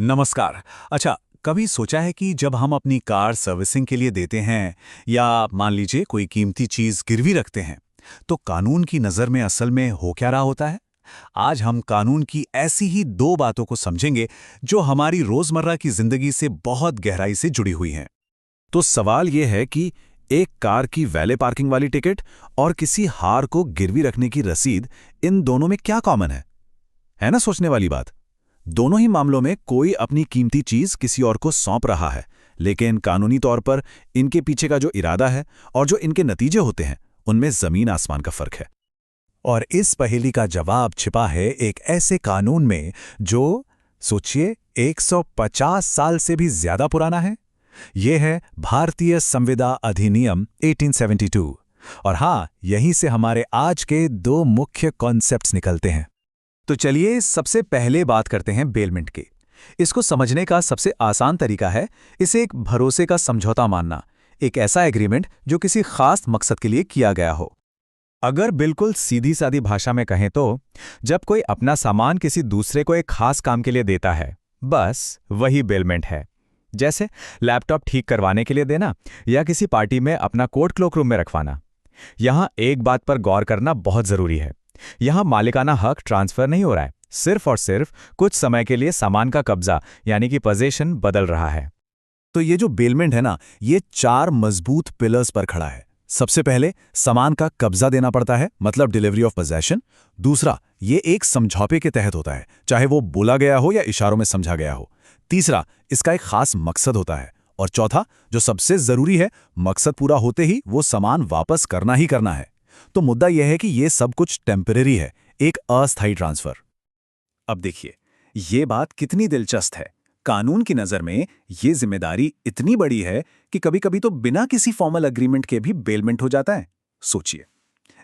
नमस्कार। अच्छा, कभी सोचा है कि जब हम अपनी कार सर्विसिंग के लिए देते हैं या मान लीजिए कोई कीमती चीज गिरवी रखते हैं, तो कानून की नज़र में असल में हो क्या रहा होता है? आज हम कानून की ऐसी ही दो बातों को समझेंगे जो हमारी रोजमर्रा की जिंदगी से बहुत गहराई से जुड़ी हुई हैं। तो सवाल यह है कि एक कार की वैले पार्किंग वाली टिकट और किसी हार को गिरवी रखने की रसीद, इन दोनों में क्या कॉमन है ना सोचने वाली बात। दोनों ही मामलों में कोई अपनी कीमती चीज किसी और को सौंप रहा है, लेकिन कानूनी तौर पर इनके पीछे का जो इरादा है और जो इनके नतीजे होते हैं, उनमें जमीन आसमान का फर्क है। और इस पहेली का जवाब छिपा है एक ऐसे कानून में जो, सोचिए, 150 साल से भी ज्यादा पुराना है। यह है भारतीय संविदा अधिनियम 1872। और हाँ, यहीं से हमारे आज के दो मुख्य कॉन्सेप्ट्स निकलते हैं। तो चलिए सबसे पहले बात करते हैं बेलमेंट की। इसको समझने का सबसे आसान तरीका है इसे एक भरोसे का समझौता मानना, एक ऐसा एग्रीमेंट जो किसी खास मकसद के लिए किया गया हो। अगर बिल्कुल सीधी सादी भाषा में कहें तो जब कोई अपना सामान किसी दूसरे को एक खास काम के लिए देता है, बस वही बेलमेंट है। जैसे लैपटॉप ठीक करवाने के लिए देना या किसी पार्टी में अपना कोट क्लोक रूम में रखवाना। यहां एक बात पर गौर करना बहुत जरूरी है। यहां मालिकाना हक ट्रांसफर नहीं हो रहा है, सिर्फ और सिर्फ कुछ समय के लिए सामान का कब्जा यानी कि पोजीशन बदल रहा है। तो ये जो बेलमेंट है ना, ये चार मजबूत पिलर्स पर खड़ा है। सबसे पहले सामान का कब्जा देना पड़ता है, मतलब डिलीवरी ऑफ पोजेशन। दूसरा, ये एक समझौते के तहत होता है, चाहे वो बोला गया हो या इशारों में समझा गया हो। तीसरा, इसका एक खास मकसद होता है। और चौथा, जो सबसे जरूरी है, मकसद पूरा होते ही वो सामान वापस करना ही करना है। तो मुद्दा यह है कि ये सब कुछ टेम्परेरी है, एक अस्थायी ट्रांसफर। अब देखिए, ये बात कितनी दिलचस्प है। कानून की नज़र में ये जिम्मेदारी इतनी बड़ी है कि कभी-कभी तो बिना किसी फॉर्मल एग्रीमेंट के भी बेलमेंट हो जाता है। सोचिए,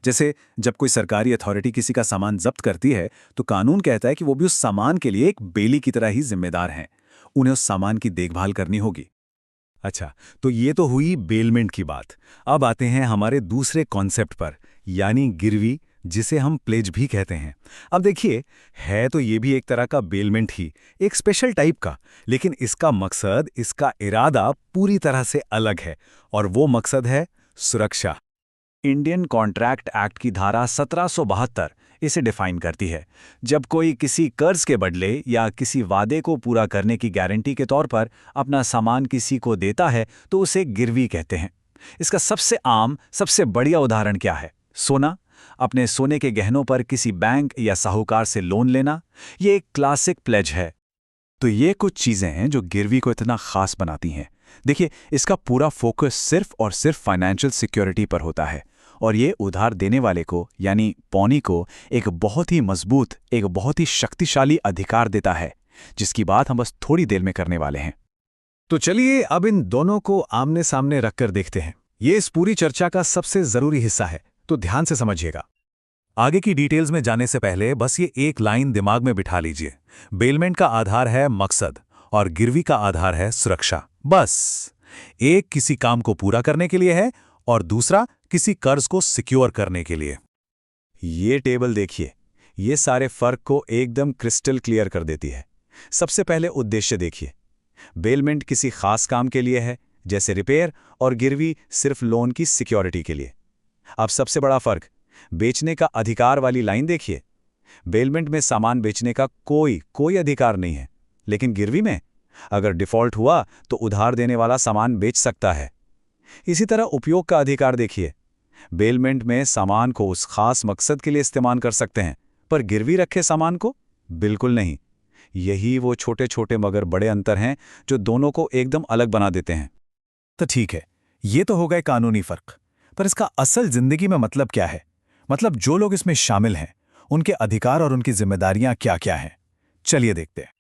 जैसे जब कोई सरकारी अथॉरिटी किसी का सामान जब्त करती है, तो कानून कहता है कि वो भी उस सामान के लिए एक बेली की तरह ही जिम्मेदार हैं। उन्हें उस सामान की देखभाल करनी होगी। अच्छा, तो ये तो हुई बेलमेंट की बात। अब आते हैं हमारे दूसरे कॉन्सेप्ट पर, यानी गिरवी, जिसे हम प्लेज भी कहते हैं। अब देखिए, है तो ये भी एक तरह का बेलमेंट ही, एक स्पेशल टाइप का, लेकिन इसका मकसद, इसका इरादा पूरी तरह से अलग है। और वो मकसद है सुरक्षा। इंडियन कॉन्ट्रैक्ट एक्ट की धारा 1772 इसे डिफाइन करती है। जब कोई किसी कर्ज के बदले या किसी वादे को पूरा करने की गारंटी के तौर पर अपना सामान किसी को देता है, तो उसे गिरवी कहते हैं। इसका सबसे आम, सबसे बढ़िया उदाहरण क्या है? सोना। अपने सोने के गहनों पर किसी बैंक या साहूकार से लोन लेना, ये एक क्लासिक प्लेज है। तो ये कुछ चीजें हैं जो गिरवी को इतना खास बनाती हैं। देखिए, इसका पूरा फोकस सिर्फ और सिर्फ फाइनेंशियल सिक्योरिटी पर होता है, और ये उधार देने वाले को, यानी पौनी को, एक बहुत ही मजबूत, एक बहुत ही शक्तिशाली अधिकार देता है, जिसकी बात हम बस थोड़ी देर में करने वाले हैं। तो चलिए अब इन दोनों को आमने सामने रखकर देखते हैं। ये इस पूरी चर्चा का सबसे जरूरी हिस्सा है, तो ध्यान से समझिएगा। आगे की डिटेल्स में जाने से पहले बस ये एक लाइन दिमाग में बिठा लीजिए। बेलमेंट का आधार है मकसद और गिरवी का आधार है सुरक्षा। बस एक किसी काम को पूरा करने के लिए है और दूसरा किसी कर्ज को सिक्योर करने के लिए। ये टेबल देखिए, ये सारे फर्क को एकदम क्रिस्टल क्लियर कर देती है। सबसे पहले उद्देश्य देखिए। बेलमेंट किसी खास काम के लिए है, जैसे रिपेयर, और गिरवी सिर्फ लोन की सिक्योरिटी के लिए। अब सबसे बड़ा फर्क, बेचने का अधिकार वाली लाइन देखिए। बेलमेंट में सामान बेचने का कोई अधिकार नहीं है, लेकिन गिरवी में अगर डिफॉल्ट हुआ तो उधार देने वाला सामान बेच सकता है। इसी तरह उपयोग का अधिकार देखिए। बेलमेंट में सामान को उस खास मकसद के लिए इस्तेमाल कर सकते हैं, पर गिरवी रखे सामान को बिल्कुल नहीं। यही वो छोटे छोटे मगर बड़े अंतर हैं जो दोनों को एकदम अलग बना देते हैं। तो ठीक है, ये तो हो गए कानूनी फर्क, पर इसका असल जिंदगी में मतलब क्या है? मतलब जो लोग इसमें शामिल हैं, उनके अधिकार और उनकी जिम्मेदारियां क्या-क्या हैं? चलिए देखते हैं।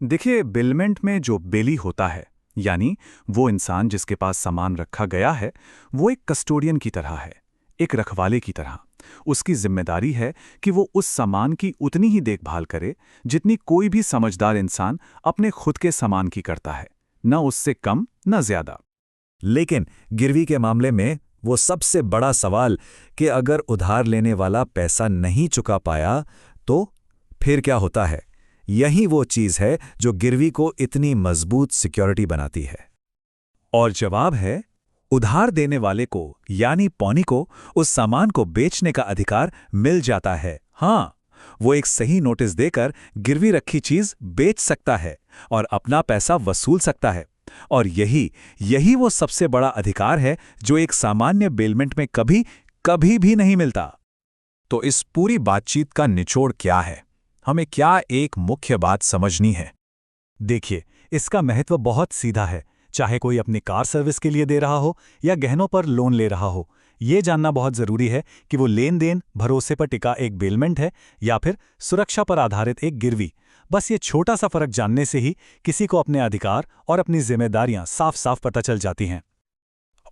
देखिए, बेलमेंट में जो बेली होता है, यानी वो इंसान जिसके पास सामान रखा गया है, वो एक कस्टोडियन की तरह है, एक रखवाले की तरह। उसकी जिम्मेदारी है कि वो उस सामान की उतनी ही देखभाल करे जितनी कोई भी समझदार इंसान अपने खुद के सामान की करता है, न उससे कम न ज्यादा। लेकिन गिरवी के मामले में वो सबसे बड़ा सवाल कि अगर उधार लेने वाला पैसा नहीं चुका पाया तो फिर क्या होता है? यही वो चीज है जो गिरवी को इतनी मजबूत सिक्योरिटी बनाती है। और जवाब है, उधार देने वाले को यानी पौनी को उस सामान को बेचने का अधिकार मिल जाता है। हाँ, वो एक सही नोटिस देकर गिरवी रखी चीज बेच सकता है और अपना पैसा वसूल सकता है। और यही वो सबसे बड़ा अधिकार है जो एक सामान्य बेलमेंट में कभी भी नहीं मिलता। तो इस पूरी बातचीत का निचोड़ क्या है? हमें क्या एक मुख्य बात समझनी है? देखिए, इसका महत्व बहुत सीधा है। चाहे कोई अपनी कार सर्विस के लिए दे रहा हो या गहनों पर लोन ले रहा हो, ये जानना बहुत जरूरी है कि वो लेन देन भरोसे पर टिका एक बेलमेंट है या फिर सुरक्षा पर आधारित एक गिरवी। बस ये छोटा सा फर्क जानने से ही किसी को अपने अधिकार और अपनी जिम्मेदारियां साफ साफ पता चल जाती हैं।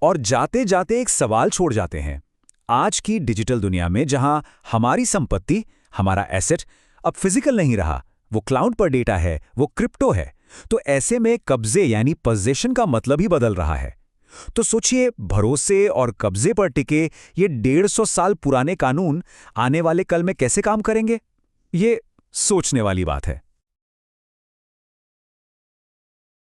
और जाते जाते एक सवाल छोड़ जाते हैं। आज की डिजिटल दुनिया में जहां हमारी संपत्ति, हमारा एसेट अब फिजिकल नहीं रहा, वो क्लाउड पर डेटा है, वो क्रिप्टो है, तो ऐसे में कब्जे यानी पोजेशन का मतलब ही बदल रहा है। तो सोचिए, भरोसे और कब्जे पर टिके ये 150 साल पुराने कानून आने वाले कल में कैसे काम करेंगे? ये सोचने वाली बात है।